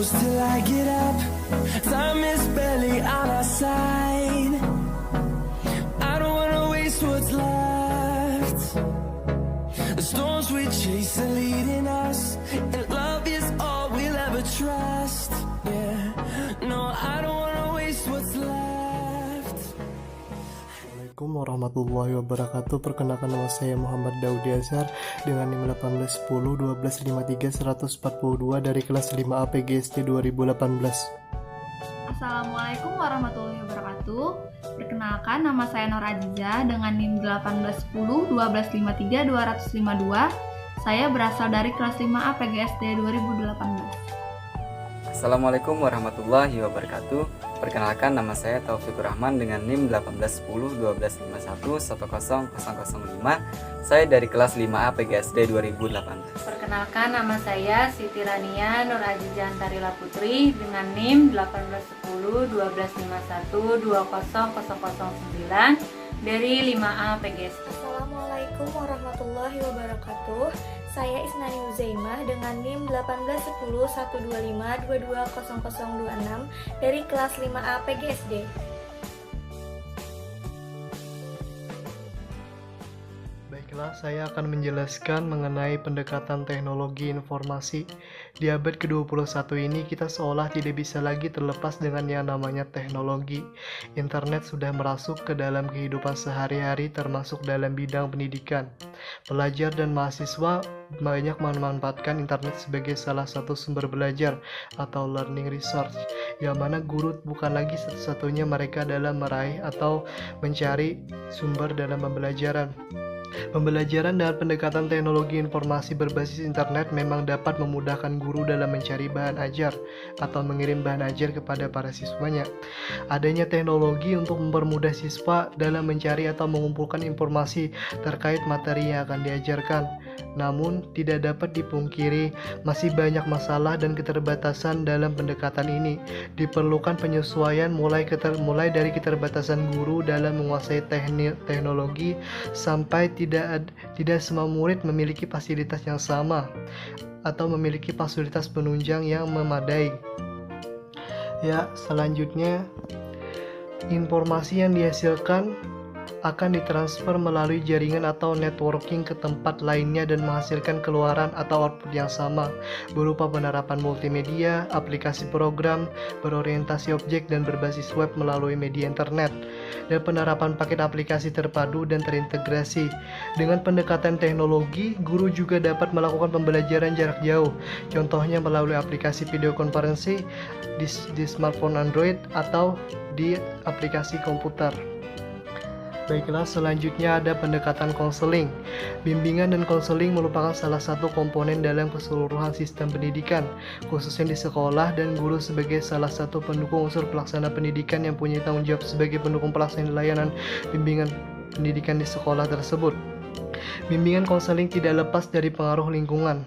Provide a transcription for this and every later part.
close till I get up. Time is barely on our side. I don't wanna waste what's left. The storms we chase are leading us, and love is all we'll ever trust. Yeah, no, I don't wanna waste what's left. Assalamualaikum warahmatullahi wabarakatuh. Perkenalkan, nama saya Muhammad Daudi Azhar dengan NIM 1810 1253 142 dari kelas 5A PGSD 2018. Assalamualaikum warahmatullahi wabarakatuh. Perkenalkan, nama saya Nur Aziza dengan NIM 1810 1253 252. Saya berasal dari kelas 5A PGSD 2018. Assalamualaikum warahmatullahi wabarakatuh. Perkenalkan, nama saya Taufikur Rahman dengan NIM 1810 1251 10005. Saya dari kelas 5A PGSD 2018. Perkenalkan, nama saya Siti Rania Nur Aziza Antarila Putri dengan NIM 1810 1251 20009 dari 5A PGSD. Assalamualaikum warahmatullahi wabarakatuh. Saya Isnani Uzaimah dengan NIM 1810 125 220026 dari kelas 5A PGSD. Baiklah, saya akan menjelaskan mengenai pendekatan teknologi informasi. Di abad ke-21 ini kita seolah tidak bisa lagi terlepas dengan yang namanya teknologi. Internet sudah merasuk ke dalam kehidupan sehari-hari, termasuk dalam bidang pendidikan. Pelajar dan mahasiswa banyak memanfaatkan internet sebagai salah satu sumber belajar atau learning resource, yang mana guru bukan lagi satu-satunya mereka dalam meraih atau mencari sumber dalam pembelajaran. Pembelajaran dan pendekatan teknologi informasi berbasis internet memang dapat memudahkan guru dalam mencari bahan ajar atau mengirim bahan ajar kepada para siswanya. Adanya teknologi untuk mempermudah siswa dalam mencari atau mengumpulkan informasi terkait materi yang akan diajarkan. Namun, tidak dapat dipungkiri masih banyak masalah dan keterbatasan dalam pendekatan ini. Diperlukan penyesuaian mulai dari keterbatasan guru dalam menguasai teknologi sampai tidak semua murid memiliki fasilitas yang sama atau memiliki fasilitas penunjang yang memadai. Ya, selanjutnya informasi yang dihasilkan akan ditransfer melalui jaringan atau networking ke tempat lainnya dan menghasilkan keluaran atau output yang sama berupa penerapan multimedia, aplikasi program, berorientasi objek dan berbasis web melalui media internet, dan penerapan paket aplikasi terpadu dan terintegrasi. Dengan pendekatan teknologi, guru juga dapat melakukan pembelajaran jarak jauh, contohnya melalui aplikasi video konferensi di smartphone Android atau di aplikasi komputer. Baiklah, selanjutnya ada pendekatan konseling. Bimbingan dan konseling merupakan salah satu komponen dalam keseluruhan sistem pendidikan, khususnya di sekolah, dan guru sebagai salah satu pendukung unsur pelaksana pendidikan yang punya tanggung jawab sebagai pendukung pelaksana layanan bimbingan pendidikan di sekolah tersebut. Bimbingan konseling tidak lepas dari pengaruh lingkungan.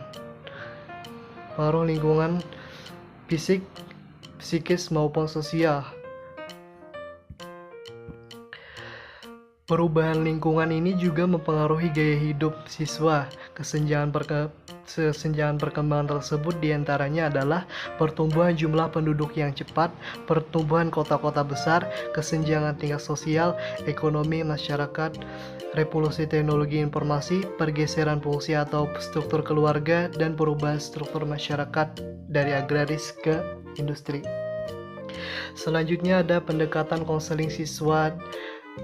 Pengaruh lingkungan fisik, psikis maupun sosial. Perubahan lingkungan ini juga mempengaruhi gaya hidup siswa. Kesenjangan perkembangan tersebut diantaranya adalah pertumbuhan jumlah penduduk yang cepat, pertumbuhan kota-kota besar, kesenjangan tingkat sosial, ekonomi masyarakat, revolusi teknologi informasi, pergeseran fungsi atau struktur keluarga, dan perubahan struktur masyarakat dari agraris ke industri. Selanjutnya ada pendekatan konseling siswa.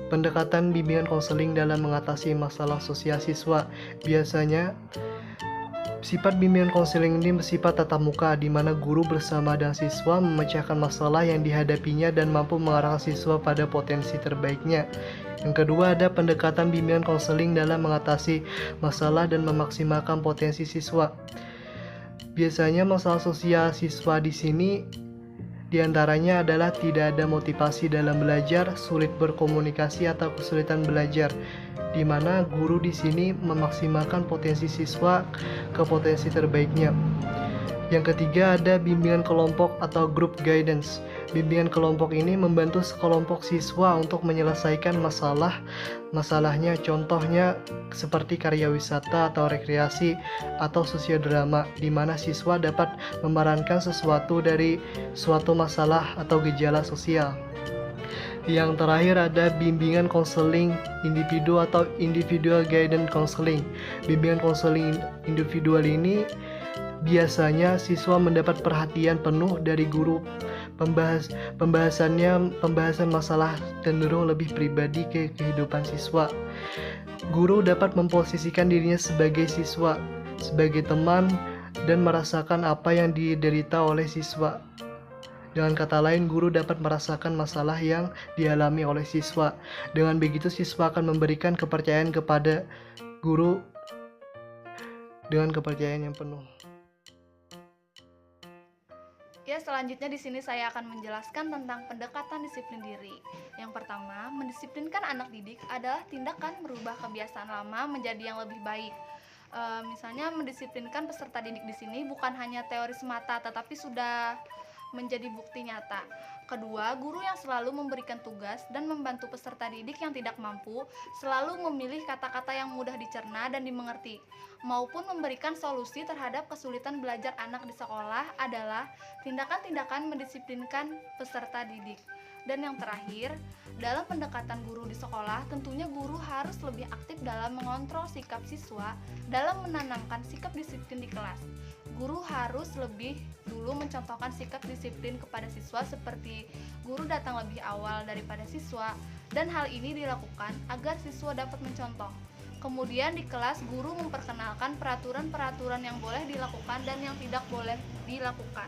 Pendekatan bimbingan konseling dalam mengatasi masalah sosial siswa. Biasanya sifat bimbingan konseling ini bersifat tatap muka, di mana guru bersama dengan siswa memecahkan masalah yang dihadapinya dan mampu mengarahkan siswa pada potensi terbaiknya. Yang kedua, ada pendekatan bimbingan konseling dalam mengatasi masalah dan memaksimalkan potensi siswa. Biasanya masalah sosial siswa di sini diantaranya adalah tidak ada motivasi dalam belajar, sulit berkomunikasi atau kesulitan belajar, di mana guru di sini memaksimalkan potensi siswa ke potensi terbaiknya. Yang ketiga ada bimbingan kelompok atau group guidance. Bimbingan kelompok ini membantu sekelompok siswa untuk menyelesaikan masalahnya, contohnya seperti karya wisata atau rekreasi atau sosiodrama, di mana siswa dapat memerankan sesuatu dari suatu masalah atau gejala sosial. Yang terakhir ada bimbingan konseling individu atau individual guidance counseling. Bimbingan konseling individual ini biasanya siswa mendapat perhatian penuh dari guru. Pembahasan masalah cenderung lebih pribadi ke kehidupan siswa. Guru dapat memposisikan dirinya sebagai siswa, sebagai teman, dan merasakan apa yang diderita oleh siswa. Dengan kata lain, guru dapat merasakan masalah yang dialami oleh siswa. Dengan begitu, siswa akan memberikan kepercayaan kepada guru dengan kepercayaan yang penuh. Ya, selanjutnya di sini saya akan menjelaskan tentang pendekatan disiplin diri. Yang pertama, mendisiplinkan anak didik adalah tindakan merubah kebiasaan lama menjadi yang lebih baik. Misalnya mendisiplinkan peserta didik di sini bukan hanya teori semata, tetapi sudah menjadi bukti nyata. Kedua, guru yang selalu memberikan tugas dan membantu peserta didik yang tidak mampu selalu memilih kata-kata yang mudah dicerna dan dimengerti, maupun memberikan solusi terhadap kesulitan belajar anak di sekolah adalah tindakan-tindakan mendisiplinkan peserta didik. Dan yang terakhir, dalam pendekatan guru di sekolah, tentunya guru harus lebih aktif dalam mengontrol sikap siswa dalam menanamkan sikap disiplin di kelas. Guru harus lebih dulu mencontohkan sikap disiplin kepada siswa seperti guru datang lebih awal daripada siswa, dan hal ini dilakukan agar siswa dapat mencontoh. Kemudian di kelas, guru memperkenalkan peraturan-peraturan yang boleh dilakukan dan yang tidak boleh dilakukan,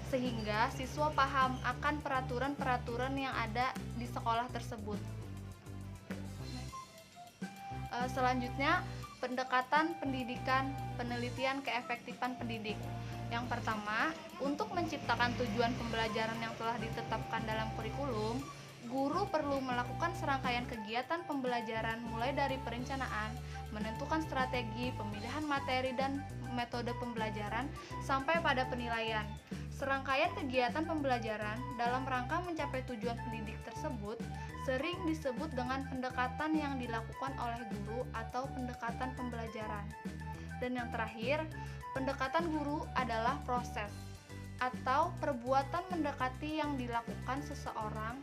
sehingga siswa paham akan peraturan-peraturan yang ada di sekolah tersebut. Selanjutnya, pendekatan pendidikan, penelitian keefektifan pendidik. Yang pertama, untuk menciptakan tujuan pembelajaran yang telah ditetapkan dalam kurikulum, guru perlu melakukan serangkaian kegiatan pembelajaran mulai dari perencanaan, menentukan strategi, pemilihan materi dan metode pembelajaran, sampai pada penilaian. Serangkaian kegiatan pembelajaran dalam rangka mencapai tujuan pendidik tersebut sering disebut dengan pendekatan yang dilakukan oleh guru atau pendekatan pembelajaran. Dan yang terakhir, pendekatan guru adalah proses atau perbuatan mendekati yang dilakukan seseorang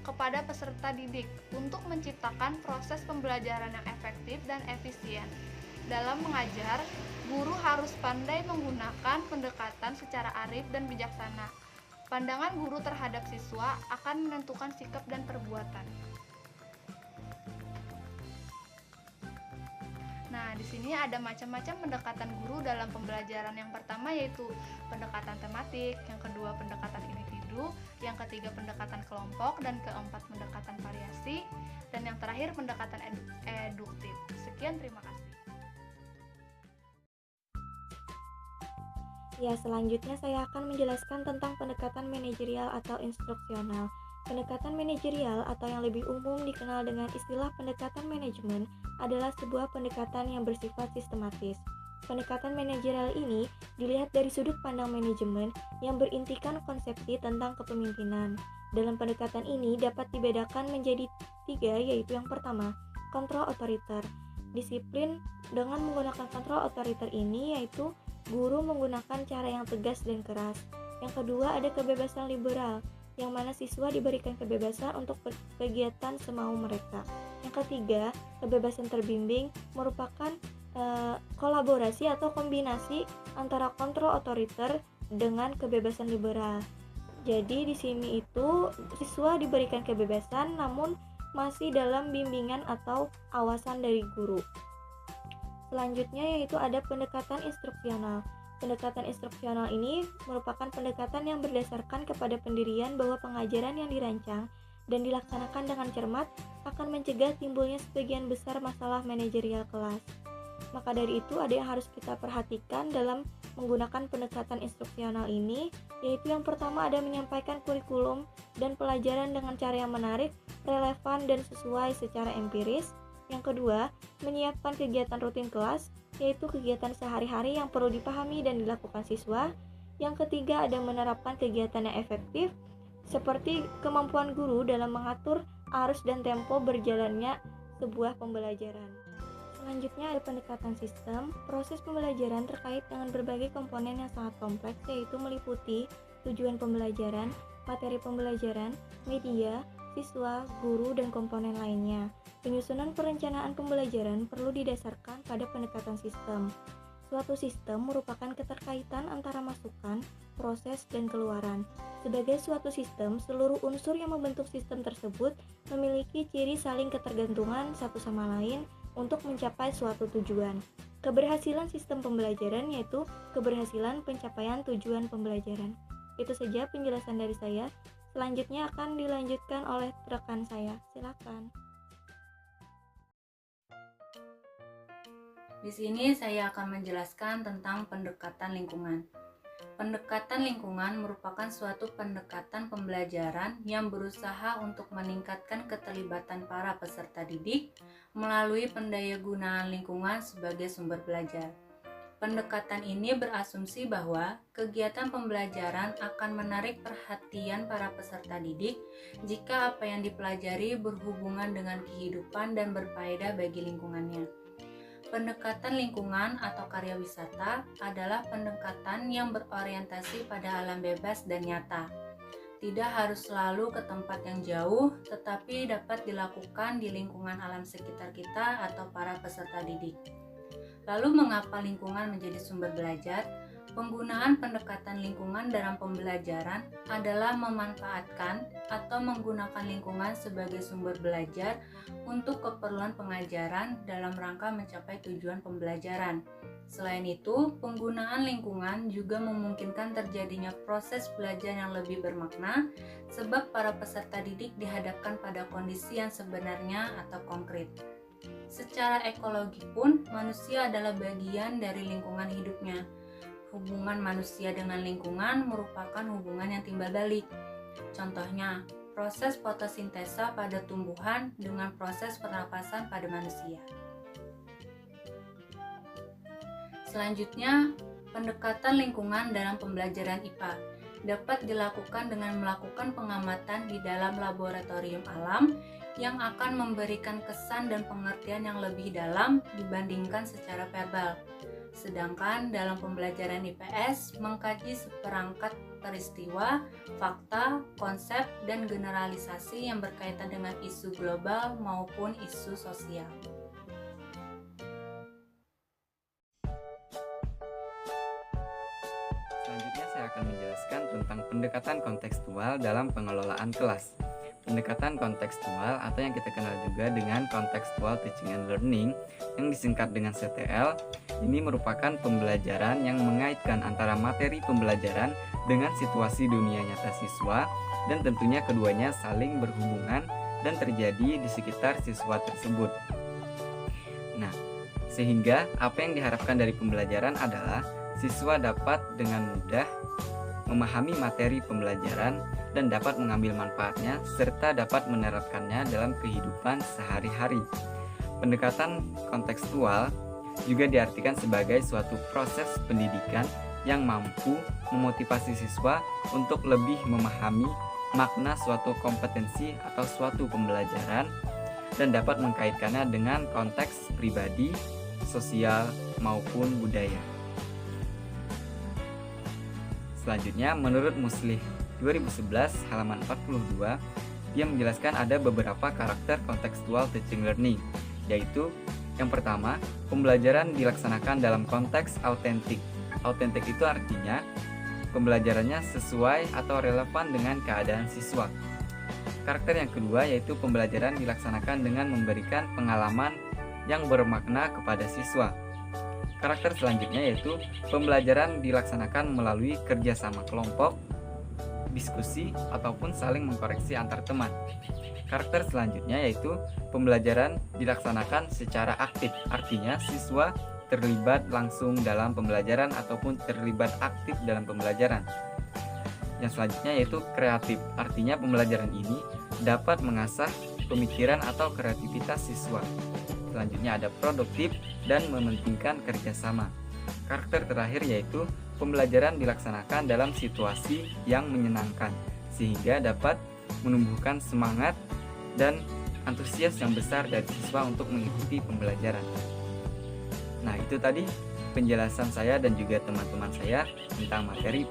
kepada peserta didik untuk menciptakan proses pembelajaran yang efektif dan efisien. Dalam mengajar, guru harus pandai menggunakan pendekatan secara arif dan bijaksana. Pandangan guru terhadap siswa akan menentukan sikap dan perbuatan. Nah, di sini ada macam-macam pendekatan guru dalam pembelajaran. Yang pertama yaitu pendekatan tematik, yang kedua pendekatan individu, yang ketiga pendekatan kelompok, dan keempat pendekatan variasi, dan yang terakhir pendekatan eduktif. Sekian, terima kasih. Ya, selanjutnya saya akan menjelaskan tentang pendekatan manajerial atau instruksional. Pendekatan manajerial atau yang lebih umum dikenal dengan istilah pendekatan manajemen adalah sebuah pendekatan yang bersifat sistematis. Pendekatan manajerial ini dilihat dari sudut pandang manajemen yang berintikan konsepsi tentang kepemimpinan. Dalam pendekatan ini dapat dibedakan menjadi 3, yaitu yang pertama, kontrol otoriter. Disiplin dengan menggunakan kontrol otoriter ini yaitu guru menggunakan cara yang tegas dan keras. Yang kedua ada kebebasan liberal, yang mana siswa diberikan kebebasan untuk kegiatan semau mereka. Yang ketiga, kebebasan terbimbing merupakan kolaborasi atau kombinasi antara kontrol otoriter dengan kebebasan liberal. Jadi di sini itu siswa diberikan kebebasan namun masih dalam bimbingan atau awasan dari guru. Selanjutnya yaitu ada pendekatan instruksional. Pendekatan instruksional ini merupakan pendekatan yang berdasarkan kepada pendirian bahwa pengajaran yang dirancang dan dilaksanakan dengan cermat akan mencegah timbulnya sebagian besar masalah manajerial kelas. Maka dari itu ada yang harus kita perhatikan dalam menggunakan pendekatan instruksional ini, yaitu yang pertama ada menyampaikan kurikulum dan pelajaran dengan cara yang menarik, relevan dan sesuai secara empiris. Yang kedua, menyiapkan kegiatan rutin kelas yaitu kegiatan sehari-hari yang perlu dipahami dan dilakukan siswa. Yang ketiga, ada menerapkan kegiatan yang efektif, seperti kemampuan guru dalam mengatur arus dan tempo berjalannya sebuah pembelajaran. Selanjutnya ada pendekatan sistem. Proses pembelajaran terkait dengan berbagai komponen yang sangat kompleks, yaitu meliputi tujuan pembelajaran, materi pembelajaran, media, siswa, guru, dan komponen lainnya. Penyusunan perencanaan pembelajaran perlu didasarkan pada pendekatan sistem. Suatu sistem merupakan keterkaitan antara masukan, proses, dan keluaran. Sebagai suatu sistem, seluruh unsur yang membentuk sistem tersebut memiliki ciri saling ketergantungan satu sama lain untuk mencapai suatu tujuan. Keberhasilan sistem pembelajaran yaitu keberhasilan pencapaian tujuan pembelajaran. Itu saja penjelasan dari saya. Selanjutnya akan dilanjutkan oleh rekan saya. Silakan. Di sini saya akan menjelaskan tentang pendekatan lingkungan. Pendekatan lingkungan merupakan suatu pendekatan pembelajaran yang berusaha untuk meningkatkan keterlibatan para peserta didik melalui pendayagunaan lingkungan sebagai sumber belajar. Pendekatan ini berasumsi bahwa kegiatan pembelajaran akan menarik perhatian para peserta didik jika apa yang dipelajari berhubungan dengan kehidupan dan berfaedah bagi lingkungannya. Pendekatan lingkungan atau karya wisata adalah pendekatan yang berorientasi pada alam bebas dan nyata. Tidak harus selalu ke tempat yang jauh, tetapi dapat dilakukan di lingkungan alam sekitar kita atau para peserta didik. Lalu mengapa lingkungan menjadi sumber belajar? Penggunaan pendekatan lingkungan dalam pembelajaran adalah memanfaatkan atau menggunakan lingkungan sebagai sumber belajar untuk keperluan pengajaran dalam rangka mencapai tujuan pembelajaran. Selain itu, penggunaan lingkungan juga memungkinkan terjadinya proses belajar yang lebih bermakna sebab para peserta didik dihadapkan pada kondisi yang sebenarnya atau konkret. Secara ekologi pun, manusia adalah bagian dari lingkungan hidupnya. Hubungan manusia dengan lingkungan merupakan hubungan yang timbal balik. Contohnya, proses fotosintesa pada tumbuhan dengan proses pernapasan pada manusia. Selanjutnya, pendekatan lingkungan dalam pembelajaran IPA dapat dilakukan dengan melakukan pengamatan di dalam laboratorium alam yang akan memberikan kesan dan pengertian yang lebih dalam dibandingkan secara verbal. Sedangkan dalam pembelajaran IPS mengkaji seperangkat peristiwa, fakta, konsep, dan generalisasi yang berkaitan dengan isu global maupun isu sosial. Selanjutnya saya akan menjelaskan tentang pendekatan kontekstual dalam pengelolaan kelas. Pendekatan kontekstual atau yang kita kenal juga dengan Contextual Teaching and Learning yang disingkat dengan CTL, ini merupakan pembelajaran yang mengaitkan antara materi pembelajaran dengan situasi dunia nyata siswa dan tentunya keduanya saling berhubungan dan terjadi di sekitar siswa tersebut. Nah, sehingga apa yang diharapkan dari pembelajaran adalah siswa dapat dengan mudah memahami materi pembelajaran dan dapat mengambil manfaatnya serta dapat menerapkannya dalam kehidupan sehari-hari. Pendekatan kontekstual juga diartikan sebagai suatu proses pendidikan yang mampu memotivasi siswa untuk lebih memahami makna suatu kompetensi atau suatu pembelajaran dan dapat mengkaitkannya dengan konteks pribadi, sosial, maupun budaya. Selanjutnya, menurut Muslih 2011 halaman 42, dia menjelaskan ada beberapa karakter kontekstual teaching learning, yaitu yang pertama, pembelajaran dilaksanakan dalam konteks autentik. Autentik itu artinya pembelajarannya sesuai atau relevan dengan keadaan siswa. Karakter yang kedua yaitu pembelajaran dilaksanakan dengan memberikan pengalaman yang bermakna kepada siswa. Karakter selanjutnya yaitu pembelajaran dilaksanakan melalui kerjasama kelompok, diskusi, ataupun saling mengkoreksi antar teman. Karakter selanjutnya yaitu pembelajaran dilaksanakan secara aktif, artinya siswa terlibat langsung dalam pembelajaran ataupun terlibat aktif dalam pembelajaran. Yang selanjutnya yaitu kreatif, artinya pembelajaran ini dapat mengasah pemikiran atau kreativitas siswa. Selanjutnya ada produktif dan mementingkan kerjasama. Karakter terakhir yaitu pembelajaran dilaksanakan dalam situasi yang menyenangkan, sehingga dapat menumbuhkan semangat dan antusias yang besar dari siswa untuk mengikuti pembelajaran. Nah, itu tadi penjelasan saya dan juga teman-teman saya tentang materi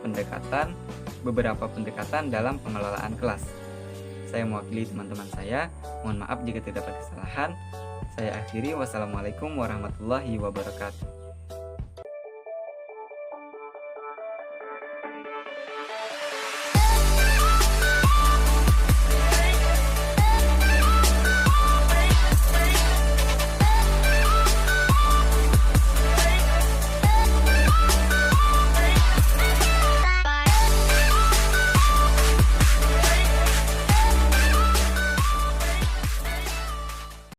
beberapa pendekatan dalam pengelolaan kelas. Saya mewakili teman-teman saya, mohon maaf jika terdapat kesalahan. Saya akhiri, wassalamualaikum warahmatullahi wabarakatuh.